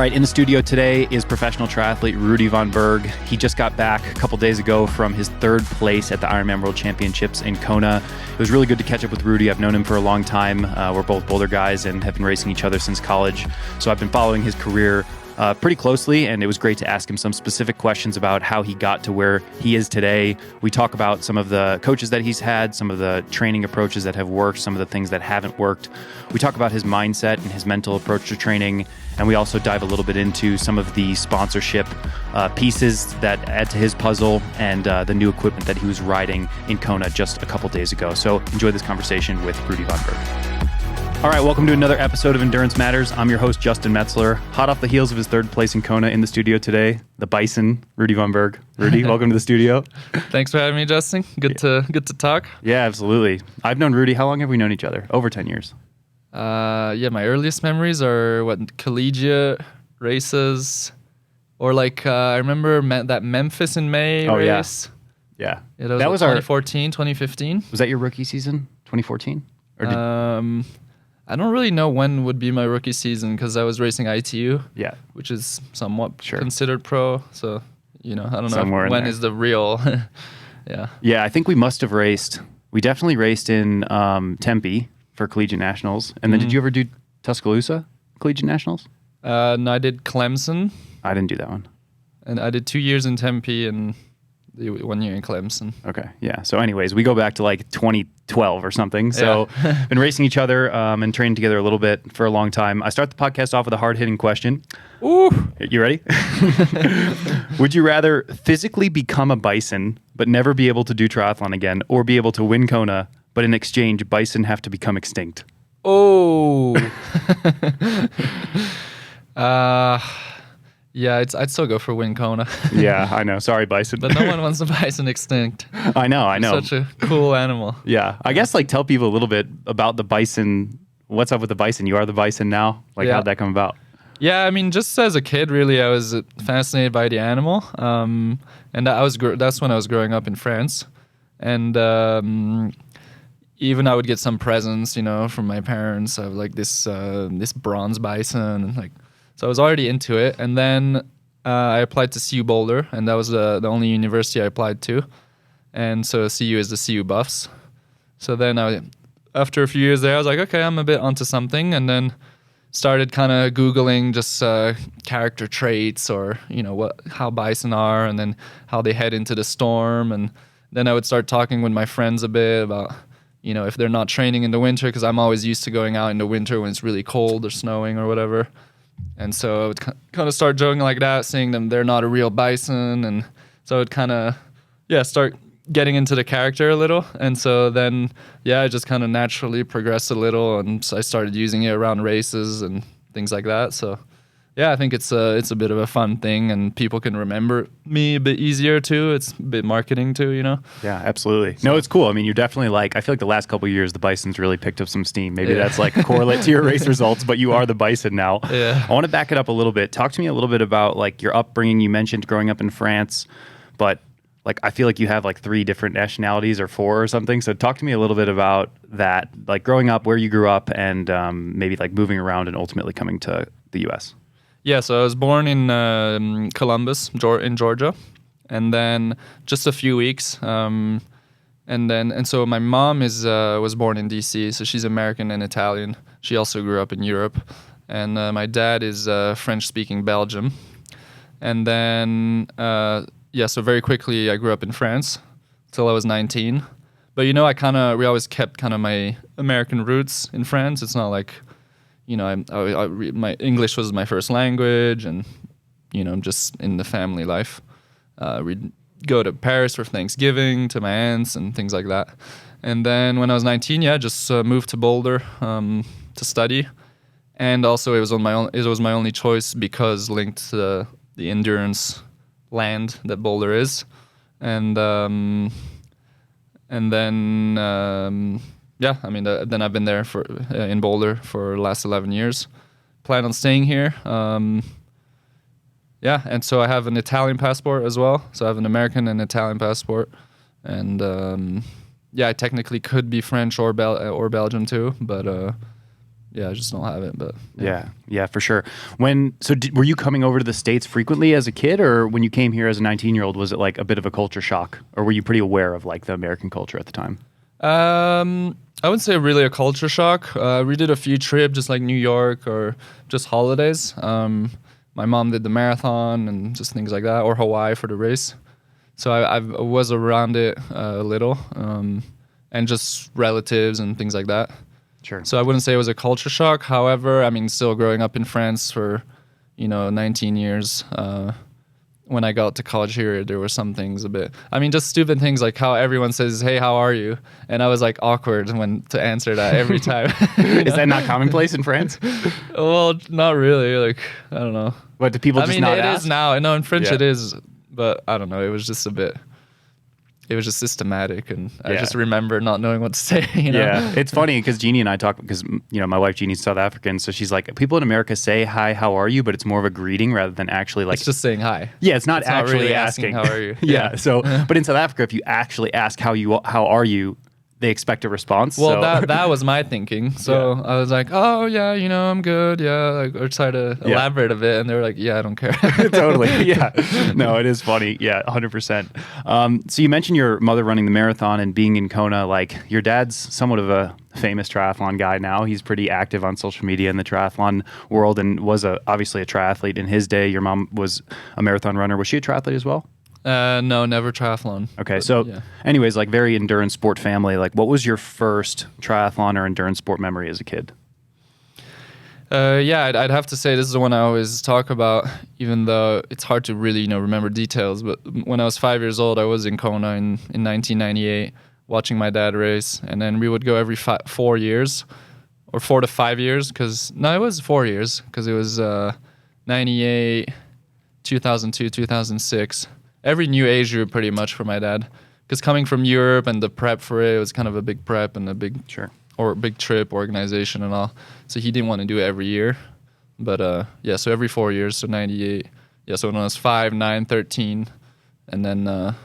right, in the studio today is professional triathlete Rudy Von Berg. He just got back a couple days ago from his third place at the Ironman World Championships in Kona. It was really good to catch up with Rudy. I've known him for a long time. We're both Boulder guys and have been racing each other since college. So I've been following his career pretty closely, and it was great to ask him some specific questions about how he got to where he is today. We talk about some of the coaches that he's had, some of the training approaches that have worked, some of the things that haven't worked. We talk about his mindset and his mental approach to training, and we also dive a little bit into some of the sponsorship pieces that add to his puzzle and the new equipment that he was riding in Kona just a couple days ago. So enjoy this conversation with Rudy Von Berg. All right, welcome to another episode of Endurance Matters. I'm your host, Justin Metzler. Hot off the heels of his third place in Kona, in the studio today, the Bison, Rudy Von Berg. Rudy, welcome to the studio. Thanks for having me, Justin. Good to talk. Yeah, absolutely. I've known Rudy. How long have we known each other? Over 10 years. My earliest memories are collegiate races, or I remember that Memphis in May race. Yeah. That was 2014, 2015. Was that your rookie season, 2014? Or I don't really know when would be my rookie season because I was racing ITU, which is somewhat considered pro. So, I don't know when is the real. Yeah, I think we must have raced. We definitely raced in Tempe for Collegiate Nationals. And then did you ever do Tuscaloosa Collegiate Nationals? No, I did Clemson. I didn't do that one. And I did 2 years in Tempe and 1 year in Clemson. Okay, yeah. So anyways, we go back to 2012 or something. So been racing each other and training together a little bit for a long time. I start the podcast off with a hard-hitting question. Ooh. You ready? Would you rather physically become a Bison but never be able to do triathlon again, or be able to win Kona, but in exchange, Bison have to become extinct? Oh. Yeah, I'd still go for win Kona. Yeah, I know. Sorry, Bison. But no one wants a bison extinct. I know. Such a cool animal. Yeah. I guess tell people a little bit about the Bison. What's up with the Bison? You are the Bison now? How'd that come about? Yeah, I mean, just as a kid, really, I was fascinated by the animal. And that's when I was growing up in France. And even I would get some presents, from my parents of this bronze bison and so I was already into it, and then I applied to CU Boulder, and that was the only university I applied to. And so CU is the CU Buffs. So then after a few years there, I was like, okay, I'm a bit onto something, and then started kind of Googling just character traits or, how bison are, and then how they head into the storm. And then I would start talking with my friends a bit about, if they're not training in the winter, because I'm always used to going out in the winter when it's really cold or snowing or whatever. And so I would kind of start joking like that, saying them they're not a real bison. And so I would kind of, start getting into the character a little. And so then, I just kind of naturally progressed a little. And so I started using it around races and things like that. So, I think it's a bit of a fun thing, and people can remember me a bit easier too. It's a bit marketing too, Yeah, absolutely. No, it's cool. I mean, you're definitely I feel like the last couple of years, the Bison's really picked up some steam. Maybe that's a correlate to your race results, but you are the Bison now. Yeah. I want to back it up a little bit. Talk to me a little bit about your upbringing. You mentioned growing up in France, but I feel like you have 3 different nationalities or 4 or something. So talk to me a little bit about that, growing up, where you grew up, and maybe moving around and ultimately coming to the U.S. Yeah, so I was born in Columbus, in Georgia, and then just a few weeks, and so my mom was born in DC, so she's American and Italian. She also grew up in Europe, and my dad is French-speaking Belgium, and then so very quickly I grew up in France till I was 19. But we always kept kind of my American roots in France. It's not like, my English was my first language, and just in the family life, we'd go to Paris for Thanksgiving to my aunts and things like that. And then when I was 19, just moved to Boulder to study, and also it was my only choice because linked to the endurance land that Boulder is, and then. Then I've been there in Boulder for the last 11 years. Plan on staying here. And so I have an Italian passport as well. So I have an American and Italian passport. And I technically could be French or Belgian too. But I just don't have it. But yeah, for sure. Were you coming over to the States frequently as a kid, or when you came here as a 19-year-old, was it like a bit of a culture shock, or were you pretty aware of like the American culture at the time? I wouldn't say really a culture shock. We did a few trips, just like New York or just holidays. My mom did the marathon and just things like that, or Hawaii for the race. So I was around it a little, and just relatives and things like that. Sure. So I wouldn't say it was a culture shock. However, I mean, still growing up in France for, 19 years, when I got to college here, there were some things a bit, just stupid things like how everyone says, "Hey, how are you?" And I was like awkward to answer that every time. Is that not commonplace in France? Well, not really. Like, I don't know. But do people just not ask? It is now. No, in French it is, but I don't know. It was just it was just systematic, and I just remember not knowing what to say. Yeah, it's funny because Jeannie and I talk, because my wife Jeannie's South African, so she's like, people in America say hi, how are you, but it's more of a greeting rather than actually like, it's just saying hi. Yeah, it's not actually really asking how are you. Yeah. So but in South Africa, if you actually ask how are you, they expect a response. Well, that was my thinking. So I was like, oh yeah, I'm good. Yeah, like, or try to elaborate a bit, and they were like, yeah, I don't care. Totally. Yeah. No, it is funny. Yeah, 100%. So you mentioned your mother running the marathon and being in Kona. Like, your dad's somewhat of a famous triathlon guy now. He's pretty active on social media in the triathlon world, and was obviously a triathlete in his day. Your mom was a marathon runner. Was she a triathlete as well? No, never triathlon. Okay, so anyways, like, very endurance sport family. Like, what was your first triathlon or endurance sport memory as a kid? I'd have to say this is the one I always talk about, even though it's hard to really remember details. But when I was 5 years old, I was in Kona in 1998, watching my dad race, and then we would go every 4 years, or 4 to 5 years, it was 4 years, because it was 98, 2002, 2006. Every new age group pretty much for my dad, because coming from Europe and the prep for it was kind of a big prep and a big big trip organization and all. So he didn't want to do it every year, but so every 4 years. So 98. Yeah, so when I was 5, 9, 13, and then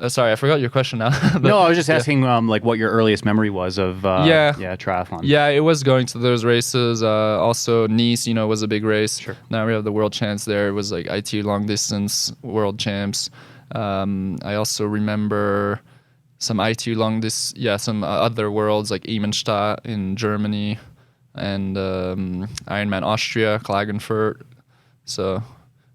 sorry, I forgot your question now. No, I was just asking like what your earliest memory was of triathlon. Yeah, it was going to those races. Also Nice, was a big race. Sure. Now we have the world champs there. It was like ITU long distance world champs. I also remember some ITU long distance, some other worlds like Emenstadt in Germany, and Ironman Austria, Klagenfurt. So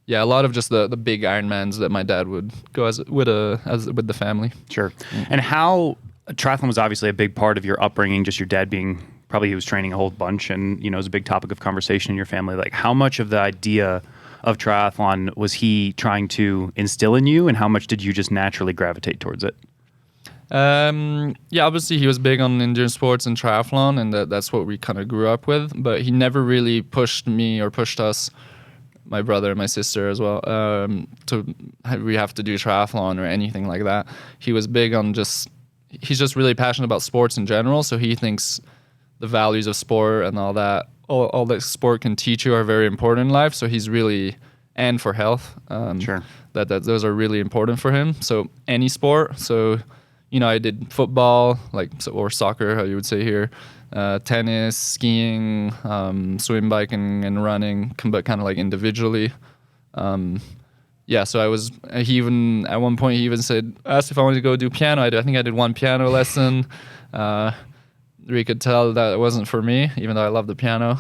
yeah, a lot of just the big Ironmans that my dad would go with the family. Sure. And how triathlon was obviously a big part of your upbringing, just your dad being, probably he was training a whole bunch, and it was a big topic of conversation in your family. Like, how much of the idea of triathlon was he trying to instill in you, and how much did you just naturally gravitate towards it? Obviously he was big on endurance sports and triathlon, and that's what we kind of grew up with, but he never really pushed me or pushed us, my brother and my sister as well, we have to do triathlon or anything like that. He was big on he's just really passionate about sports in general, so he thinks the values of sport and all that sport can teach you are very important in life, so he's really, and for health, that those are really important for him. So any sport, so I did football, or soccer, how you would say here, tennis, skiing, swim, biking, and running, but kind of like individually. So he even, at one point, he even asked if I wanted to go do piano. I think I did one piano lesson. We could tell that it wasn't for me, even though I love the piano.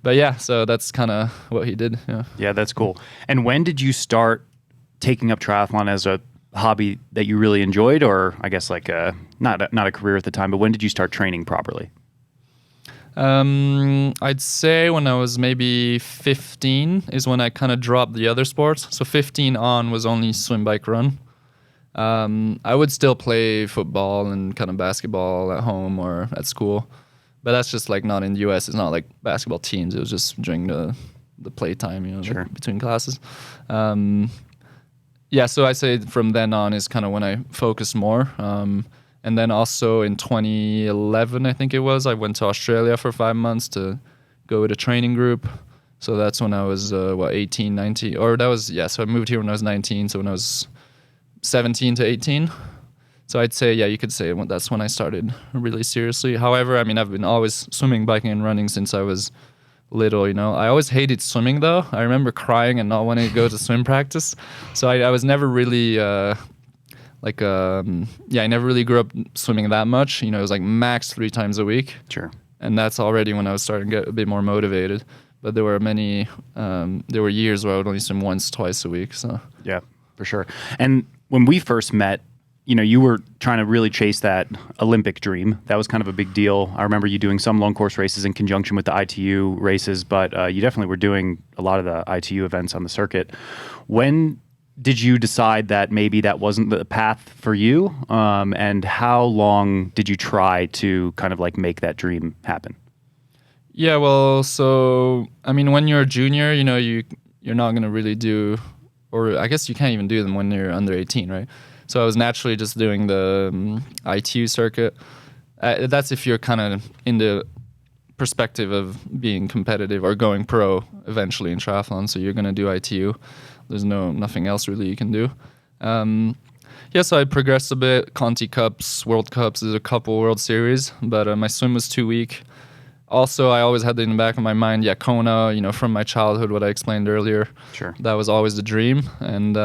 But so that's kind of what he did. Yeah, that's cool. And when did you start taking up triathlon as a hobby that you really enjoyed, or I guess like not a career at the time, but when did you start training properly? I'd say when I was maybe 15 is when I kind of dropped the other sports. So 15 on was only swim, bike, run. I would still play football and kind of basketball at home or at school, but that's just like not in the US. It's not like basketball teams. It was just during the playtime, between classes. So I say from then on is kind of when I focused more. And then also in 2011, I think it was, I went to Australia for 5 months to go with a training group. So that's when I was, 18, 19, or that was, so I moved here when I was 19. So when I was 17 to 18. So I'd say, yeah, you could say that's when I started really seriously. However, I mean, I've been always swimming, biking, and running since I was little, you know. I always hated swimming, though. I remember crying and not wanting to go to swim practice. So I was never really, I never really grew up swimming that much. You know, it was like max 3 times a week. Sure. And that's already when I was starting to get a bit more motivated. But there were years where I would only swim once, twice a week. So yeah, for sure. And when we first met, you know, you were trying to really chase that Olympic dream. That was kind of a big deal. I remember you doing some long course races in conjunction with the ITU races, but you definitely were doing a lot of the ITU events on the circuit. When did you decide that maybe that wasn't the path for you? And how long did you try to kind of like make that dream happen? Yeah, well, so, I mean, when you're a junior, you know, you're not going to really do, or I guess you can't even do them when you're under 18, right? So I was naturally just doing the ITU circuit. That's if you're kind of in the perspective of being competitive or going pro eventually in triathlon. So you're going to do ITU. There's nothing else really you can do. So I progressed a bit. Conti Cups, World Cups, there's a couple World Series, but my swim was too weak. Also, I always had in the back of my mind, Kona, you know, from my childhood, what I explained earlier. Sure. That was always the dream. And,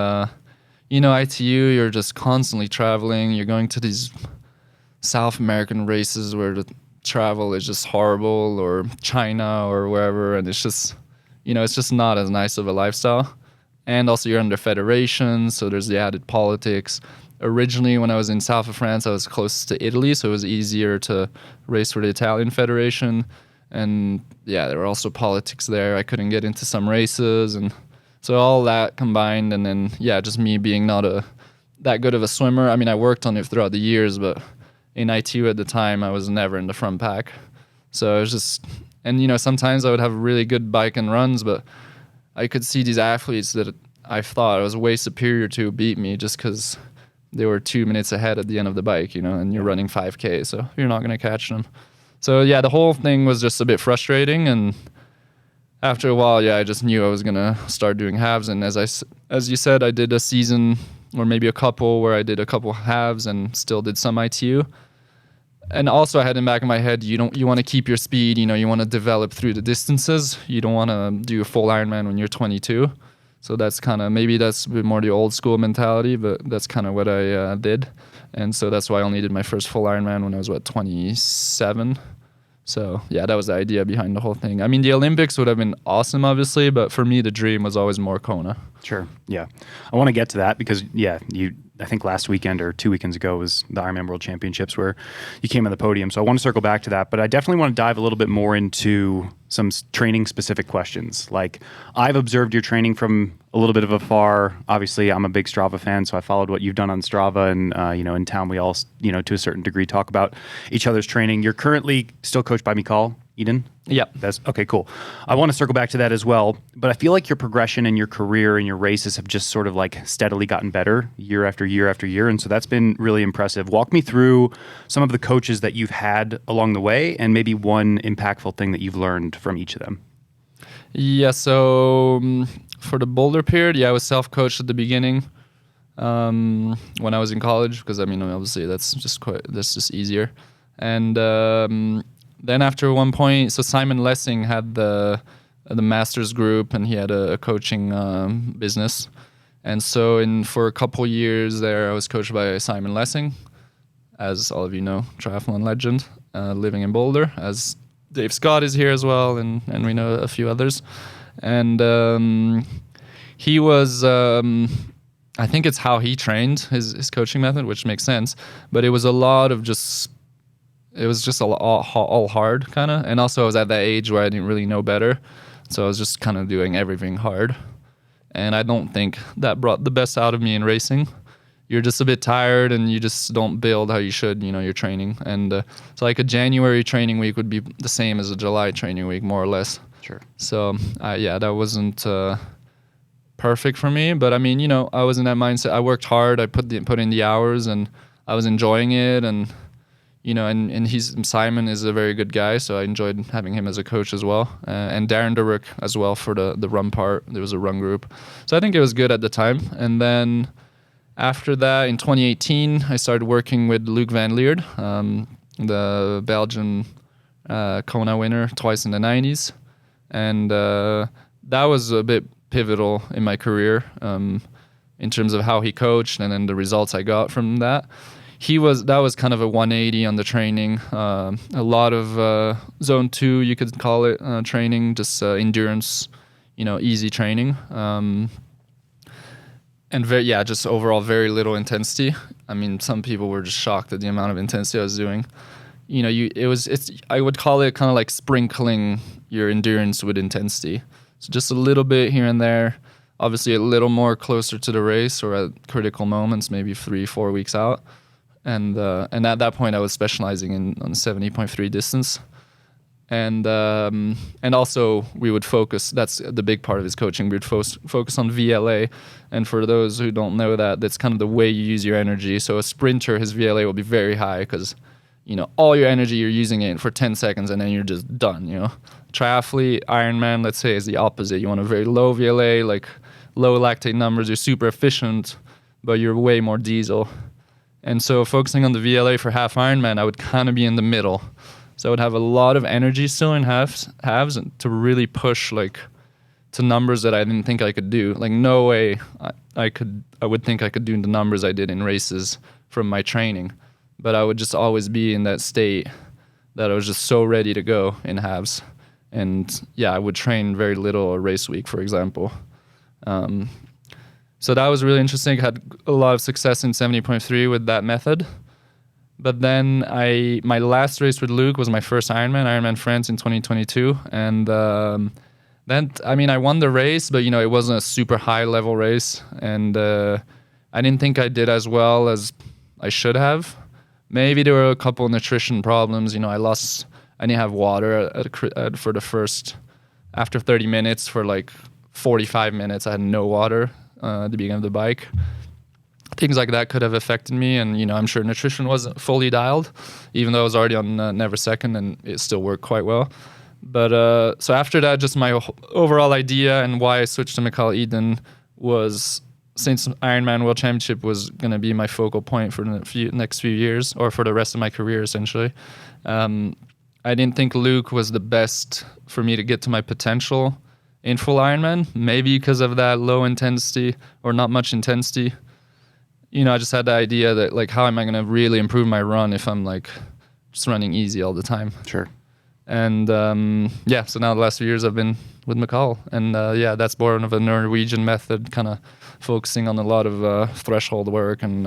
you know, ITU, you're just constantly traveling. You're going to these South American races where the travel is just horrible, or China or wherever. And it's just, you know, it's just not as nice of a lifestyle. And also you're under federation, so there's the added politics. Originally, when I was in south of France, I was close to Italy, so it was easier to race for the Italian federation. And yeah, there were also politics there. I couldn't get into some races, and so all that combined, and then just me being not that good of a swimmer. I mean, I worked on it throughout the years, but in ITU at the time, I was never in the front pack. So it was just, and you know, sometimes I would have really good bike and runs, but I could see these athletes that I thought I was way superior to beat me just because they were 2 minutes ahead at the end of the bike, you know, and you're running 5K, so you're not going to catch them. So yeah, the whole thing was just a bit frustrating, and after a while, I just knew I was going to start doing halves. And as you said, I did a season or maybe a couple where I did a couple halves and still did some ITU. And also I had in the back of my head, you want to keep your speed, you know, you want to develop through the distances. You don't want to do a full Ironman when you're 22. So that's kind of, maybe that's a bit more the old school mentality, but that's kind of what I did. And so that's why I only did my first full Ironman when I was, 27? So yeah, that was the idea behind the whole thing. I mean, the Olympics would have been awesome, obviously, but for me, the dream was always more Kona. Sure, yeah. I want to get to that because, I think last weekend or 2 weekends ago was the Ironman World Championships where you came on the podium. So I want to circle back to that, but I definitely want to dive a little bit more into some training specific questions. Like, I've observed your training from a little bit of afar. Obviously, I'm a big Strava fan, so I followed what you've done on Strava, and in town we all, to a certain degree talk about each other's training. You're currently still coached by Mikal Iden? Yeah. That's okay, cool. I want to circle back to that as well, but I feel like your progression in your career and your races have just sort of like steadily gotten better year after year after year, and so that's been really impressive. Walk me through some of the coaches that you've had along the way and maybe one impactful thing that you've learned from each of them. Yeah, so for the boulder period, I was self-coached at the beginning when I was in college because, I mean, obviously that's just easier. And then after one point, so Simon Lessing had the master's group, and he had a coaching business. And so for a couple years there, I was coached by Simon Lessing, as all of you know, triathlon legend, living in Boulder, as Dave Scott is here as well, and we know a few others. And he was, I think it's how he trained his coaching method, which makes sense, but it was a lot of it was just all hard, kind of. And also I was at that age where I didn't really know better. So I was just kind of doing everything hard. And I don't think that brought the best out of me in racing. You're just a bit tired and you just don't build how you should, your training. And so like a January training week would be the same as a July training week, more or less. Sure. So that wasn't perfect for me. But I mean, I was in that mindset. I worked hard. I put in the hours, and I was enjoying it. And and Simon is a very good guy, so I enjoyed having him as a coach as well. And Darren Derrick as well for the run part. There was a run group. So I think it was good at the time. And then After that, in 2018, I started working with Luc Van Lierde, the Belgian Kona winner twice in the 90s. And that was a bit pivotal in my career in terms of how he coached and then the results I got from that. That was kind of a 180 on the training. A lot of zone 2, you could call it, training, just endurance, easy training. And just overall very little intensity. I mean, some people were just shocked at the amount of intensity I was doing. I would call it kind of like sprinkling your endurance with intensity. So just a little bit here and there, obviously a little more closer to the race or at critical moments, maybe 3-4 weeks out. And at that point I was specializing on 70.3 distance. And also we would focus, that's the big part of his coaching, we would focus on VLA. And for those who don't know that, that's kind of the way you use your energy. So a sprinter, his VLA will be very high because, all your energy, you're using it for 10 seconds and then you're just done, Triathlete, Ironman, let's say, is the opposite. You want a very low VLA, like low lactate numbers, you're super efficient, but you're way more diesel. And so focusing on the VLA for half Ironman, I would kind of be in the middle. So I would have a lot of energy still in halves to really push to numbers that I didn't think I could do. Like no way I would think I could do the numbers I did in races from my training. But I would just always be in that state that I was just so ready to go in halves. And I would train very little a race week, for example. So that was really interesting. I had a lot of success in 70.3 with that method. But then my last race with Luc was my first Ironman France in 2022. And then, I won the race, but, it wasn't a super high level race. And I didn't think I did as well as I should have. Maybe there were a couple of nutrition problems. I didn't have water for the first, after 30 minutes, for 45 minutes, I had no water at the beginning of the bike. Things like that could have affected me, and I'm sure nutrition wasn't fully dialed, even though I was already on Never Second, and it still worked quite well. But so after that, just my overall idea and why I switched to Mikal Iden was, since Ironman World Championship was going to be my focal point for the next few years, or for the rest of my career, essentially. I didn't think Luc was the best for me to get to my potential in full Ironman, maybe because of that low intensity or not much intensity. I just had the idea that how am I going to really improve my run if I'm just running easy all the time? Sure. And so now the last few years I've been with Mikal, and that's born of a Norwegian method, kind of focusing on a lot of threshold work and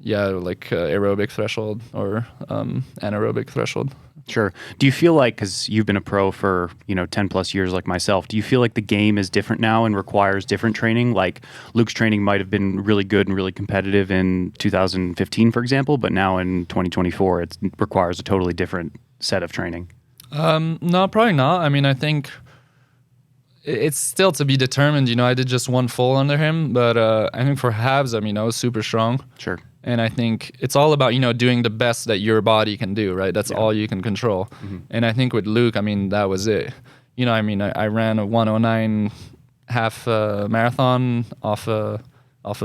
aerobic threshold or anaerobic threshold. Sure. Do you feel like, because you've been a pro for 10 plus years like myself, do you feel like the game is different now and requires different training? Like Luc's training might have been really good and really competitive in 2015, for example, but now in 2024 it requires a totally different set of training. No, probably not. I think it's still to be determined. I did just one full under him, but I think for halves, I was super strong. Sure. And I think it's all about, doing the best that your body can do, right? That's all you can control. Mm-hmm. And I think with Luc, that was it. I ran a 109 half marathon off a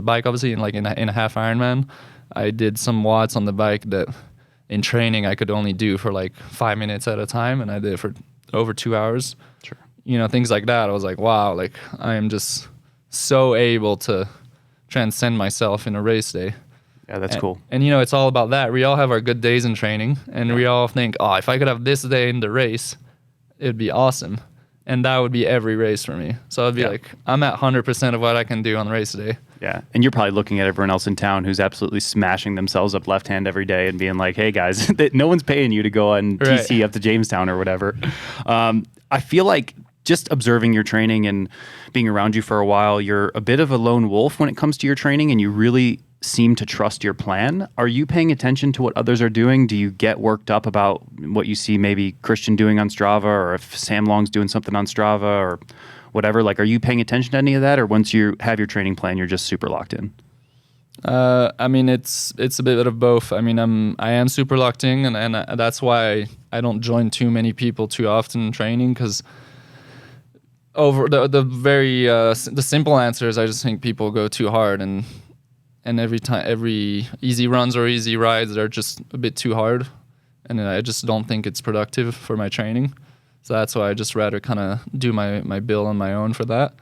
bike, obviously, in a half Ironman. I did some watts on the bike that in training I could only do for 5 minutes at a time, and I did it for over 2 hours. Sure. Things like that. I was like, wow, I am just so able to transcend myself in a race day. Yeah, that's cool. And it's all about that. We all have our good days in training, and we all think, if I could have this day in the race, it'd be awesome. And that would be every race for me. So I'd be I'm at 100% of what I can do on race day. Yeah, and you're probably looking at everyone else in town who's absolutely smashing themselves up left hand every day and being like, hey guys, no one's paying you to go on TC up to Jamestown or whatever. I feel like just observing your training and being around you for a while, you're a bit of a lone wolf when it comes to your training, and you really seem to trust your plan. Are you paying attention to what others are doing? Do you get worked up about what you see maybe Christian doing on Strava, or if Sam Long's doing something on Strava or whatever? Are you paying attention to any of that, or once you have your training plan, you're just super locked in? It's a bit of both. I am super locked in, and that's why I don't join too many people too often in training, because over the simple answer is I just think people go too hard, and and every easy runs or easy rides are just a bit too hard, and I just don't think it's productive for my training. So that's why I just rather kind of do my build on my own for that.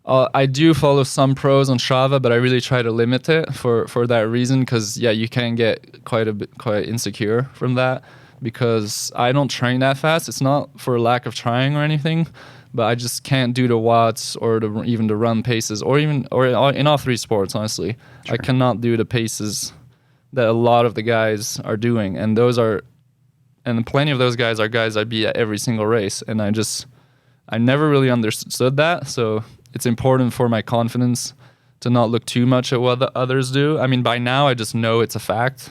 I do follow some pros on Strava, but I really try to limit it for that reason, because you can get quite insecure from that, because I don't train that fast. It's not for lack of trying or anything, but I just can't do the watts or even the run paces, or in all three sports, honestly. Sure. I cannot do the paces that a lot of the guys are doing, and plenty of those guys are guys I beat at every single race, and I never really understood that. So it's important for my confidence to not look too much at what the others do. I mean, by now I just know it's a fact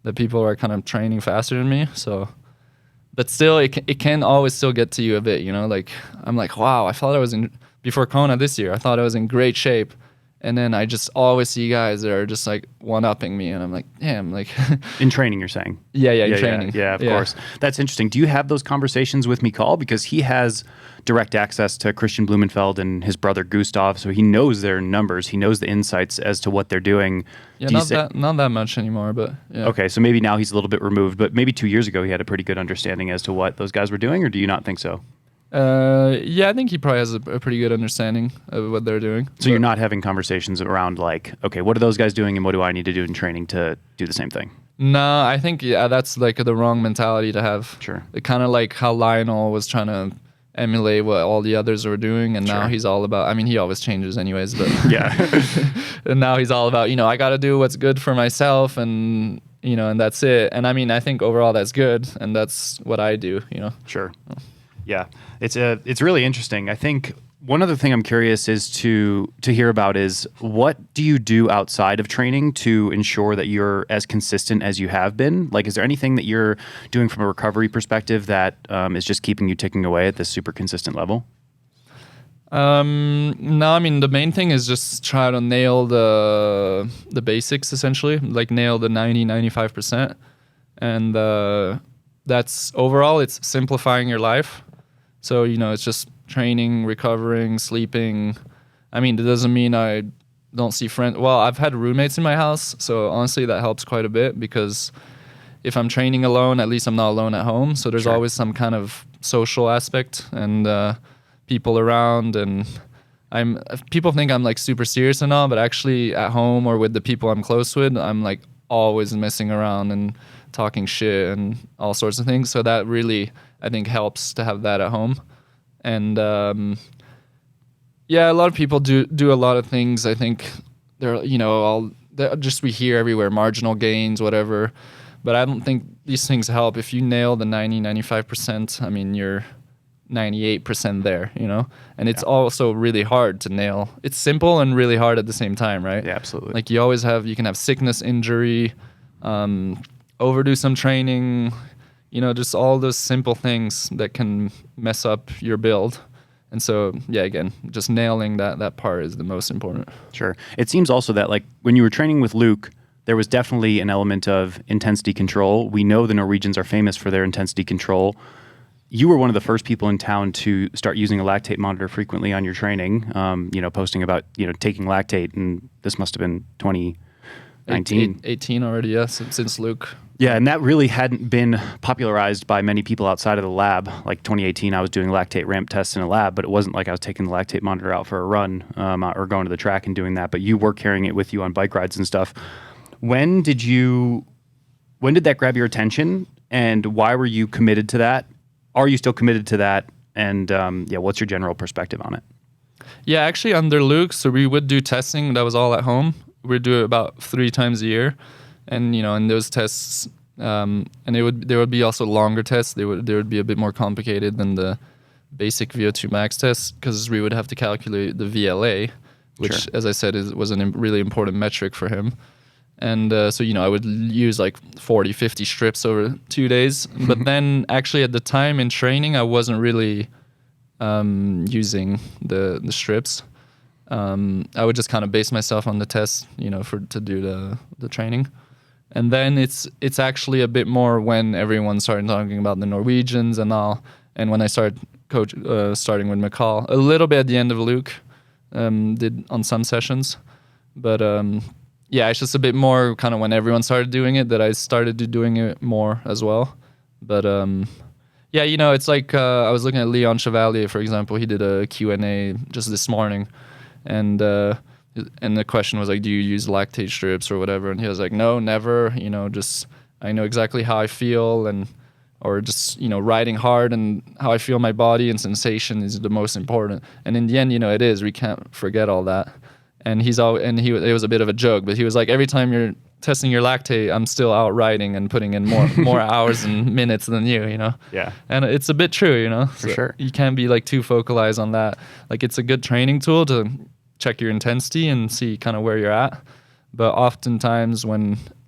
that people are kind of training faster than me. So, but still, it can always still get to you a bit, like I'm like, wow, I thought I was before Kona this year, I thought I was in great shape. And then I just always see guys that are just like one-upping me, and I'm like, damn, like. In training, you're saying? Yeah, in training. Yeah, of course. That's interesting. Do you have those conversations with Mikal? Because he has direct access to Christian Blumenfeld and his brother Gustav, so he knows their numbers. He knows the insights as to what they're doing. Yeah, not that much anymore, but yeah. Okay, so maybe now he's a little bit removed, but maybe 2 years ago he had a pretty good understanding as to what those guys were doing, or do you not think so? I think he probably has a pretty good understanding of what they're doing. So you're not having conversations around like, okay, what are those guys doing and what do I need to do in training to do the same thing? No, I think that's like the wrong mentality to have. Sure. Kind of like how Lionel was trying to emulate what all the others were doing, and now he's all about, I mean, he always changes anyways, but yeah. And now he's all about, I got to do what's good for myself, and and that's it. And I mean, I think overall that's good, and that's what I do, Sure. Yeah, it's really interesting. I think one other thing I'm curious is to hear about is, what do you do outside of training to ensure that you're as consistent as you have been? Like, is there anything that you're doing from a recovery perspective that is just keeping you ticking away at this super consistent level? No, I mean, the main thing is just try to nail the basics, essentially, like nail the 90-95%, and that's overall, it's simplifying your life. So, it's just training, recovering, sleeping. I mean, it doesn't mean I don't see friends. Well, I've had roommates in my house, so honestly, that helps quite a bit, because if I'm training alone, at least I'm not alone at home. So there's always some kind of social aspect and people around. And people think I'm like super serious and all, but actually at home or with the people I'm close with, I'm like always messing around and talking shit and all sorts of things. So that really, I think, helps to have that at home. And a lot of people do a lot of things. I think they're just, we hear everywhere, marginal gains, whatever. But I don't think these things help. If you nail the 90-95%, I mean, you're 98% there, and it's also really hard to nail. It's simple and really hard at the same time, right? Yeah, absolutely. Like you can have sickness, injury, overdo some training, just all those simple things that can mess up your build. And so, again, just nailing that part is the most important. Sure. It seems also that, like, when you were training with Luke, there was definitely an element of intensity control. We know the Norwegians are famous for their intensity control. You were one of the first people in town to start using a lactate monitor frequently on your training, posting about, taking lactate, and this must have been 2019. 18 already, yes, since Luke. Yeah, and that really hadn't been popularized by many people outside of the lab. Like 2018, I was doing lactate ramp tests in a lab, but it wasn't like I was taking the lactate monitor out for a run or going to the track and doing that. But you were carrying it with you on bike rides and stuff. When did that grab your attention, and why were you committed to that? Are you still committed to that? And what's your general perspective on it? Yeah, actually under Luke, so we would do testing that was all at home. We'd do it about 3 times a year. And, in those tests, and there would be also longer tests. They would be a bit more complicated than the basic VO2 max test, because we would have to calculate the VLA, which, as I said, was a really important metric for him. And so, I would use like 40, 50 strips over 2 days. But then actually at the time in training, I wasn't really using the strips. I would just kind of base myself on the test, to do the training. And then it's actually a bit more when everyone started talking about the Norwegians and all, and when I started starting with Mikal, a little bit at the end of Luke, did on some sessions. But yeah, it's just a bit more kind of when everyone started doing it that I started doing it more as well. But yeah, you know, it's like I was looking at Leon Chevalier, for example. He did a Q&A just this morning, and the question was like, do you use lactate strips or whatever? And he was like, no, never. You know, just I know exactly how I feel, or just, you know, riding hard and how I feel my body and sensation is the most important. And in the end, you know, it is. We can't forget all that. And it was a bit of a joke, but he was like, every time you're testing your lactate, I'm still out riding and putting in more hours and minutes than you know? Yeah. And it's a bit true, you know? For sure. You can't be like too focalized on that. Like, it's a good training tool to check your intensity and see kind of where you're at. But oftentimes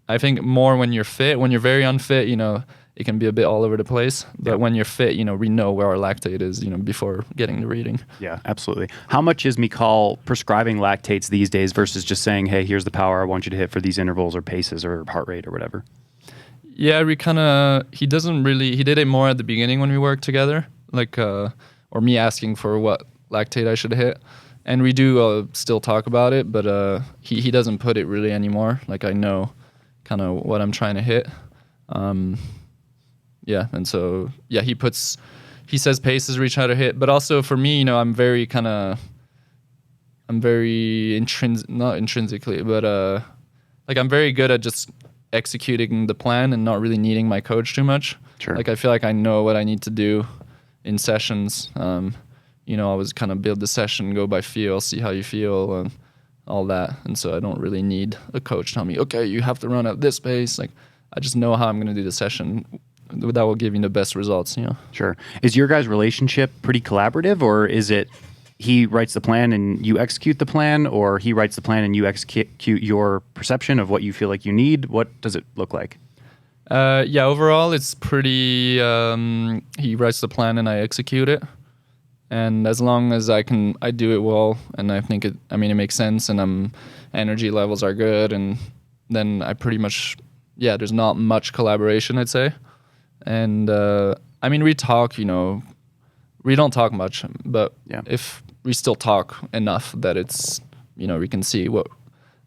I think more when you're fit, when you're very unfit, you know, it can be a bit all over the place. But when you're fit, you know, we know where our lactate is, you know, before getting the reading. Yeah, absolutely. How much is Mikal prescribing lactates these days versus just saying, hey, here's the power I want you to hit for these intervals or paces or heart rate or whatever? Yeah, he did it more at the beginning when we worked together, like, or me asking for what lactate I should hit. And we do still talk about it, but he doesn't put it really anymore. Like, I know kind of what I'm trying to hit. Yeah, and so, yeah, he says paces we try to hit, but also for me, you know, I'm very not intrinsically, but like, I'm very good at just executing the plan and not really needing my coach too much. Sure. Like, I feel like I know what I need to do in sessions. You know, I always kind of build the session, go by feel, see how you feel, and all that. And so I don't really need a coach tell me, okay, you have to run at this pace. Like, I just know how I'm going to do the session that will give you the best results, you know? Sure. Is your guys' relationship pretty collaborative, or is it he writes the plan and you execute the plan, or he writes the plan and you execute your perception of what you feel like you need? What does it look like? Yeah, overall, it's pretty, he writes the plan and I execute it. And as long as I do it well, and I think it makes sense, and energy levels are good, and then I pretty much, yeah, there's not much collaboration, I'd say. And we talk, you know, we don't talk much, but if we still talk enough that it's, you know, we can see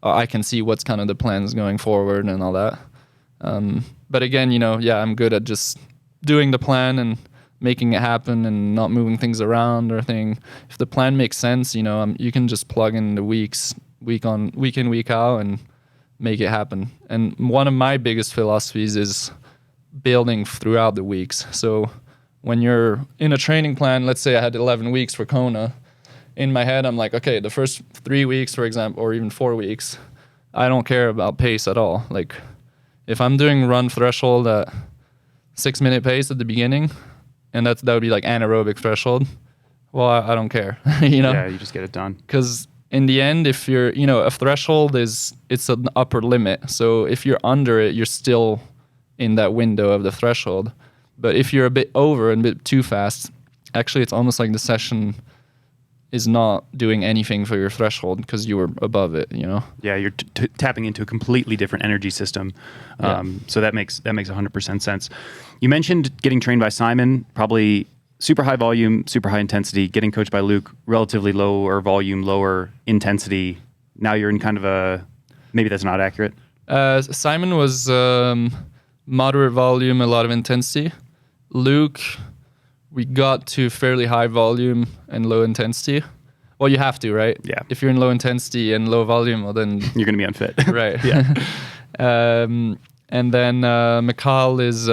I can see what's kind of the plans going forward and all that. But again, you know, yeah, I'm good at just doing the plan and making it happen and not moving things around or thing. If the plan makes sense, you know, you can just plug in the week in, week out, and make it happen. And one of my biggest philosophies is building throughout the weeks. So when you're in a training plan, let's say I had 11 weeks for Kona, in my head I'm like, okay, the first 3 weeks, for example, or even 4 weeks, I don't care about pace at all. Like, if I'm doing run threshold at 6-minute pace at the beginning, and that would be like anaerobic threshold, well, I don't care. You know? Yeah, you just get it done. Because in the end, if you're, you know, a threshold it's an upper limit. So if you're under it, you're still in that window of the threshold. But if you're a bit over and a bit too fast, actually it's almost like the session is not doing anything for your threshold because you were above it, you know? Yeah, you're tapping into a completely different energy system. So that makes 100% sense. You mentioned getting trained by Simon, probably super high volume, super high intensity, getting coached by Luke, relatively lower volume, lower intensity. Now you're in kind of maybe that's not accurate. Simon was moderate volume, a lot of intensity. Luke, we got to fairly high volume and low intensity. Well, you have to, right? Yeah. If you're in low intensity and low volume, well, then you're going to be unfit. Right. Yeah. And then Mikal is,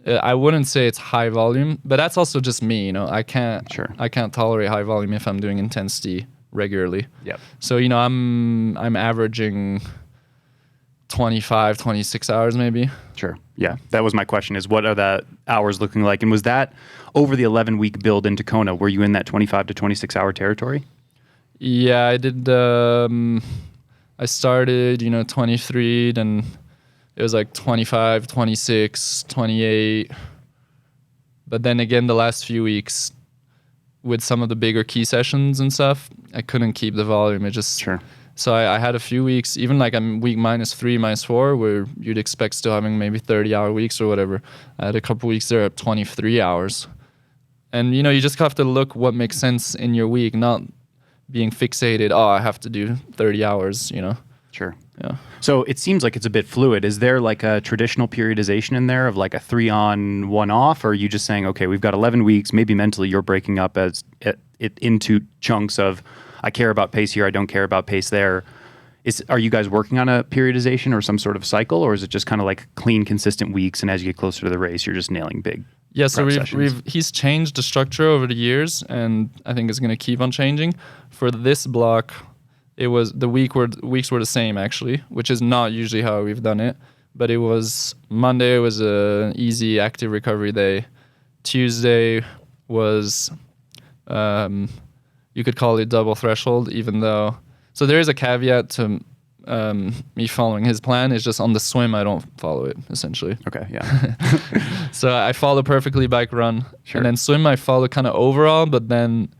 I wouldn't say it's high volume, but that's also just me, you know. I can't tolerate high volume if I'm doing intensity regularly. Yep. So, you know, I'm averaging 25, 26 hours maybe. Sure. Yeah. That was my question, is what are the hours looking like? And was that over the 11-week build into Kona? Were you in that 25 to 26 hour territory? Yeah, I did. I started, you know, 23, then it was like 25, 26, 28. But then again, the last few weeks with some of the bigger key sessions and stuff, I couldn't keep the volume. It just... Sure. So I had a few weeks, even like I'm week -3, -4, where you'd expect still having maybe 30-hour weeks or whatever. I had a couple weeks there at 23 hours. And, you know, you just have to look what makes sense in your week, not being fixated. Oh, I have to do 30 hours. Sure. Yeah. So it seems like it's a bit fluid. Is there like a traditional periodization in there of like a 3 on, 1 off? Or are you just saying, okay, we've got 11 weeks, maybe mentally you're breaking up it into chunks of, I care about pace here, I don't care about pace there. Are you guys working on a periodization or some sort of cycle, or is it just kind of like clean, consistent weeks, and as you get closer to the race, you're just nailing big? Yeah, so he's changed the structure over the years, and I think it's going to keep on changing. For this block, it was weeks were the same actually, which is not usually how we've done it. But it was Monday was an easy active recovery day. Tuesday was, you could call it double threshold, even though. So there is a caveat to me following his plan. It's just on the swim, I don't follow it, essentially. Okay, yeah. So I follow perfectly bike run. Sure. And then swim, I follow kind of overall, but then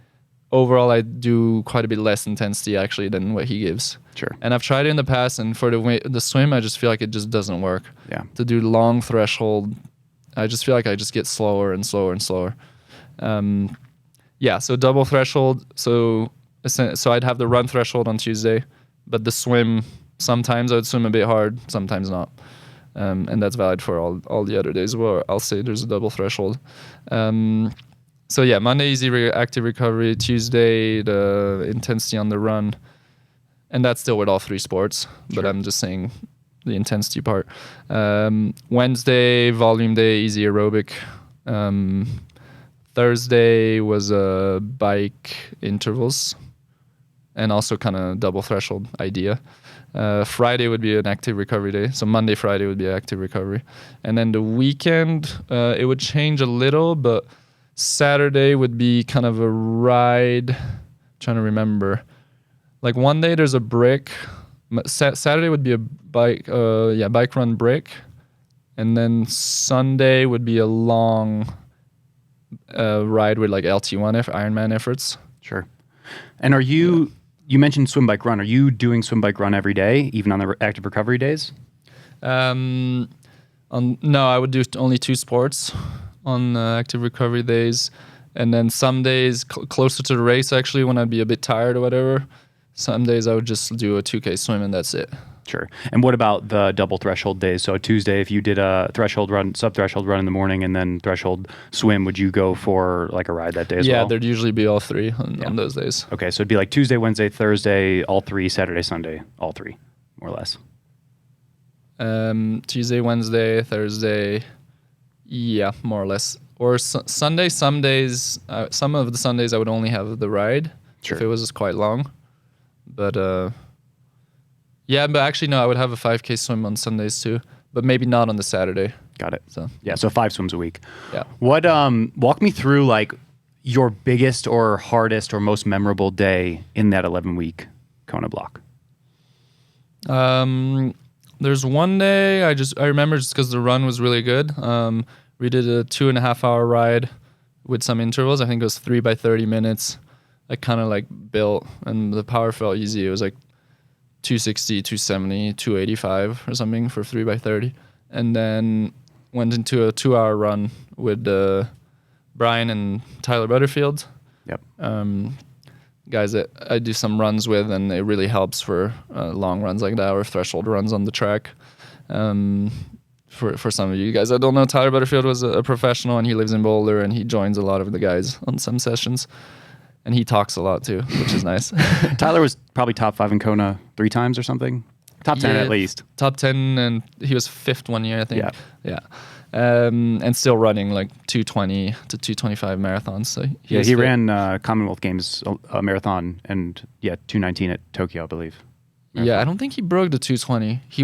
overall, I do quite a bit less intensity, actually, than what he gives. Sure. And I've tried it in the past, and for the swim, I just feel like it just doesn't work. Yeah. To do long threshold, I just feel like I just get slower and slower and slower. So double threshold, so I'd have the run threshold on Tuesday, but the swim, sometimes I would swim a bit hard, sometimes not. And that's valid for all the other days where I'll say there's a double threshold. So yeah, Monday, easy active recovery. Tuesday, the intensity on the run. And that's still with all 3 sports, but I'm just saying the intensity part. Wednesday, volume day, easy aerobic. Thursday was bike intervals, and also kind of double threshold idea. Friday would be an active recovery day. So Monday, Friday would be active recovery. And then the weekend, it would change a little, but Saturday would be kind of a ride. Trying to remember. Like one day there's a brick. Saturday would be a bike run brick. And then Sunday would be a long ride with like LT1 Ironman efforts. Sure. And are you mentioned swim, bike, run. Are you doing swim, bike, run every day, even on the active recovery days? No, I would do only 2 sports on active recovery days. And then some days closer to the race, actually, when I'd be a bit tired or whatever, some days I would just do a 2K swim and that's it. Sure. And what about the double threshold days? So Tuesday, if you did a threshold run, sub-threshold run in the morning and then threshold swim, would you go for like a ride that day as well? Yeah, there'd usually be all 3 on those days. Okay, so it'd be like Tuesday, Wednesday, Thursday, all 3, Saturday, Sunday, all 3, more or less. Tuesday, Wednesday, Thursday, yeah, more or less. Or Sunday, some days, some of the Sundays I would only have the ride if it was quite long. But but actually no, I would have a 5K swim on Sundays too, but maybe not on the Saturday. Got it. So 5 swims a week. Yeah. What walk me through like your biggest or hardest or most memorable day in that 11-week Kona block? There's one day I remember just because the run was really good. We did a 2.5-hour ride with some intervals. I think it was 3 by 30 minutes. I kind of like built, and the power felt easy. It was like 260, 270, 285 or something for 3 by 30. And then went into a 2-hour run with Brian and Tyler Butterfield. Yep. Guys that I do some runs with, and it really helps for long runs like that or threshold runs on the track. For some of you guys that don't know, Tyler Butterfield was a professional, and he lives in Boulder, and he joins a lot of the guys on some sessions. And he talks a lot too, which is nice. Tyler was probably top 5 in Kona 3 times or something. Top 10 at least. Top 10, and he was 5th one year, I think. Yeah. And still running like 220 to 225 marathons. So he ran Commonwealth Games marathon and 219 at Tokyo, I believe. Marathon. Yeah, I don't think he broke the 220. He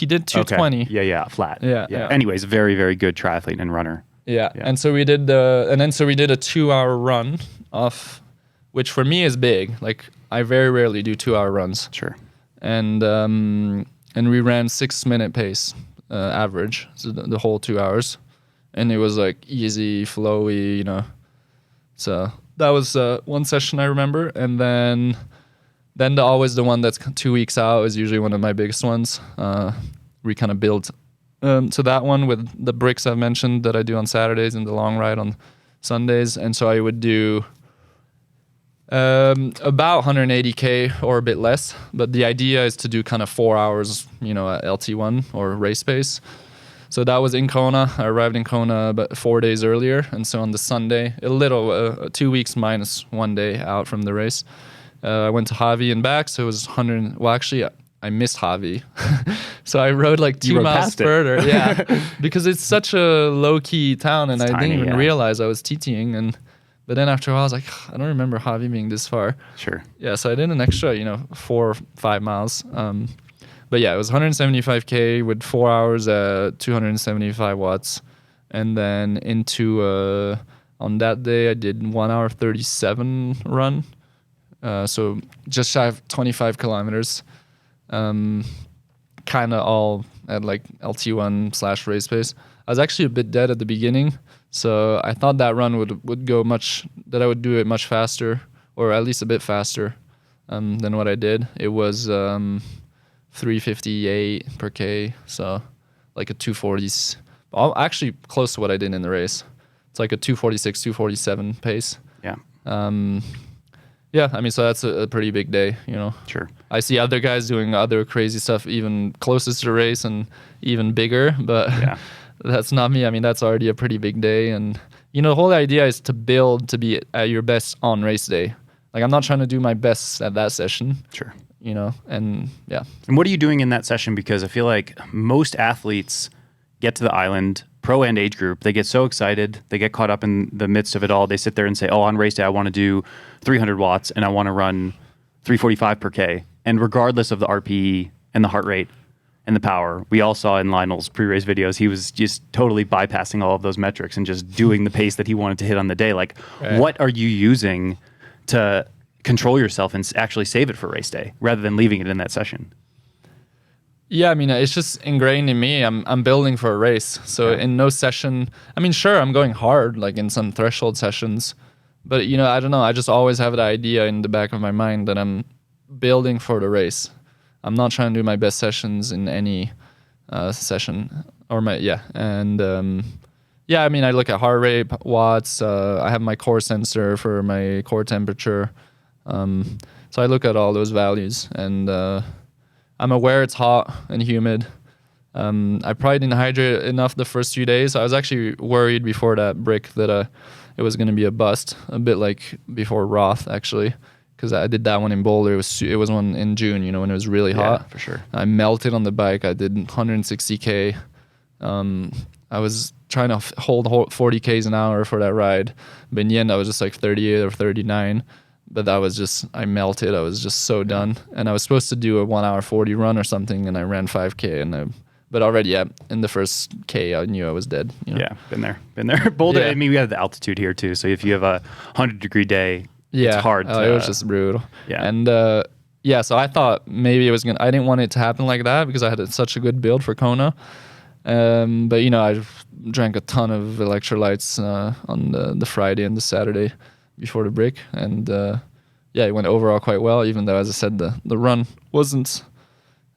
did 220. Okay. Yeah, flat. Yeah. Anyways, very, very good triathlete and runner. Yeah. And so we did a 2-hour run off, which for me is big. Like I very rarely do 2-hour runs. Sure. And we ran 6-minute pace average, so the whole 2 hours, and it was like easy, flowy, So that was one session I remember, and then always the one that's 2 weeks out is usually one of my biggest ones. We kind of built to that one with the bricks I've mentioned that I do on Saturdays and the long ride on Sundays, and so I would do About 180K or a bit less, but the idea is to do kind of 4 hours, at LT1 or race pace. So that was in Kona. I arrived in Kona about 4 days earlier, and so on the Sunday, 2 weeks minus 1 day out from the race, I went to Javi and back. So it was 100. Well, actually, I missed Javi, so I rode like 2 miles further. Yeah, because it's such a low key town, and I didn't even realize I was TTing. But then after a while, I was like, I don't remember Javi being this far. Sure. Yeah, so I did an extra, 4 or 5 miles. But yeah, it was 175K with 4 hours at 275 watts. And then on that day, I did 1 hour 37 run. So just shy of 25 kilometers. Kind of all at like LT1/race pace. I was actually a bit dead at the beginning. So I thought that run would go that I would do it much faster, or at least a bit faster than what I did. It was 358 per K, so like a 240s, actually close to what I did in the race. It's like a 246, 247 pace. Yeah. Yeah, I mean, so that's a pretty big day, Sure. I see other guys doing other crazy stuff even closest to the race and even bigger, but yeah. That's not me. I mean, that's already a pretty big day. And, the whole idea is to build to be at your best on race day. Like, I'm not trying to do my best at that session. Sure. And yeah. And what are you doing in that session? Because I feel like most athletes get to the island, pro and age group, they get so excited. They get caught up in the midst of it all. They sit there and say, on race day, I want to do 300 watts and I want to run 345 per K. And regardless of the RPE and the heart rate, and the power, we all saw in Lionel's pre-race videos, he was just totally bypassing all of those metrics and just doing the pace that he wanted to hit on the day. Like, right. What are you using to control yourself and actually save it for race day rather than leaving it in that session? Yeah, I mean, it's just ingrained in me. I'm building for a race. So in no session, I mean, sure, I'm going hard, like in some threshold sessions. But, I don't know. I just always have the idea in the back of my mind that I'm building for the race. I'm not trying to do my best sessions in any session I mean, I look at heart rate, watts. I have my core sensor for my core temperature. So I look at all those values, and I'm aware it's hot and humid. I probably didn't hydrate enough the first few days. I was actually worried before that brick that it was going to be a bust, a bit like before Roth, actually. Because I did that one in Boulder. It was one in June, when it was really hot. Yeah, for sure. I melted on the bike. I did 160K. I was trying to hold 40Ks an hour for that ride. But in the end, I was just like 38 or 39. But that was just, I melted. I was just so done. And I was supposed to do a 1 hour 40 run or something, and I ran 5K. But already, in the first K, I knew I was dead. Yeah, been there. Boulder, I mean, we have the altitude here too. So if you have a 100-degree day, it's hard. It was just brutal. Yeah. And so I thought maybe it was I didn't want it to happen like that because I had such a good build for Kona. But I drank a ton of electrolytes on the Friday and the Saturday before the break, and it went overall quite well. Even though, as I said, the run wasn't